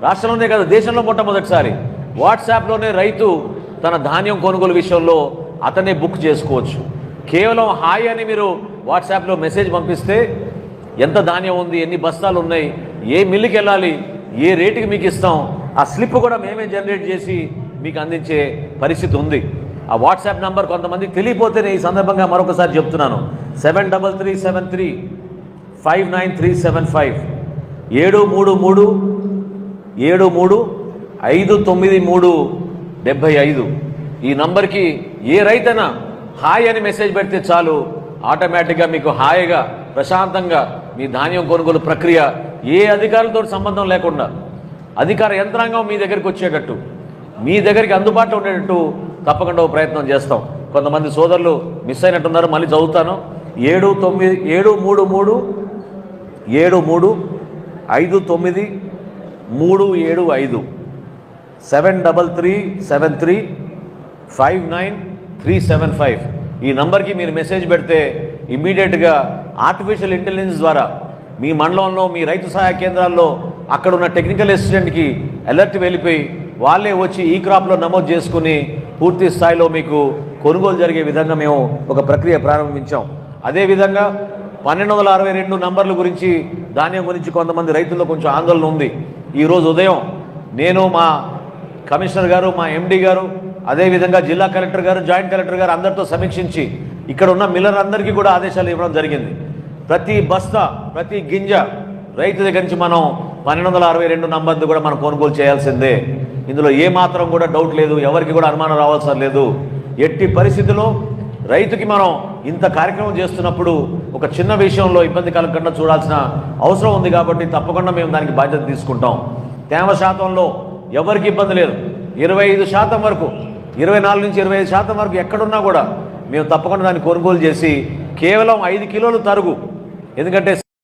రాష్ట్రంలోనే కాదు దేశంలో మొట్టమొదటిసారి వాట్సాప్లోనే రైతు తన ధాన్యం కొనుగోలు విషయంలో అతనే బుక్ చేసుకోవచ్చు. కేవలం హాయ్ అని మీరు వాట్సాప్లో మెసేజ్ పంపిస్తే ఎంత ధాన్యం ఉంది, ఎన్ని బస్తాలు ఉన్నాయి, ఏ మిల్లుకి వెళ్ళాలి, ఏ రేటుకి మీకు ఇస్తాం, ఆ స్లిప్ కూడా మేమే జనరేట్ చేసి మీకు అందించే పరిస్థితి ఉంది. ఆ వాట్సాప్ నంబర్ కొంతమందికి తెలియపోతేనే ఈ సందర్భంగా మరొకసారి చెప్తున్నాను. 7337359375 733735375 ఈ నంబర్కి ఏ రైతైనా హాయ్ అని మెసేజ్ పెడితే చాలు, ఆటోమేటిక్గా మీకు హాయిగా ప్రశాంతంగా మీ ధాన్యం కొనుగోలు ప్రక్రియ ఏ అధికారులతో సంబంధం లేకుండా అధికార యంత్రాంగం మీ దగ్గరికి వచ్చేటట్టు, మీ దగ్గరికి అందుబాటులో ఉండేటట్టు తప్పకుండా ప్రయత్నం చేస్తాం. కొంతమంది సోదరులు మిస్ అయినట్టున్నారు, మళ్ళీ చదువుతాను. 7335395 7337359 ఈ నంబర్కి మీరు మెసేజ్ పెడితే ఇమ్మీడియట్గా ఆర్టిఫిషియల్ ఇంటెలిజెన్స్ ద్వారా మీ మండలంలో మీ రైతు సహాయ కేంద్రాల్లో అక్కడ ఉన్న టెక్నికల్ అసిస్టెంట్కి అలర్ట్ వెళ్ళిపోయి వాళ్ళే వచ్చి ఈ క్రాప్లో నమోదు చేసుకుని పూర్తి స్థాయిలో మీకు కొనుగోలు జరిగే విధంగా మేము ఒక ప్రక్రియ ప్రారంభించాం. అదేవిధంగా 1262 నంబర్ల గురించి ధాన్యం గురించి కొంతమంది రైతుల్లో కొంచెం ఆందోళన ఉంది. ఈరోజు ఉదయం నేను మా కమిషనర్ గారు, మా ఎండి గారు, అదేవిధంగా జిల్లా కలెక్టర్ గారు, జాయింట్ కలెక్టర్ గారు అందరితో సమీక్షించి ఇక్కడ ఉన్న మిల్లర్ అందరికీ కూడా ఆదేశాలు ఇవ్వడం జరిగింది. ప్రతి బస్తా ప్రతి గింజ రైతు దగ్గర నుంచి మనం 1262 నంబర్ని కూడా మనం కొనుగోలు చేయాల్సిందే. ఇందులో ఏమాత్రం కూడా డౌట్ లేదు, ఎవరికి కూడా అనుమానం రావాల్సిన లేదు. ఎట్టి పరిస్థితుల్లో రైతుకి మనం ఇంత కార్యక్రమం చేస్తున్నప్పుడు ఒక చిన్న విషయంలో ఇబ్బంది కలగకుండా చూడాల్సిన అవసరం ఉంది. కాబట్టి తప్పకుండా మేము దానికి బాధ్యత తీసుకుంటాం. తేమ శాతంలో ఎవరికి ఇబ్బంది లేదు. 25% వరకు, 24 నుంచి 25% వరకు ఎక్కడున్నా కూడా మేము తప్పకుండా దాన్ని కొనుగోలు చేసి కేవలం 5 కిలోలు తరుగు, ఎందుకంటే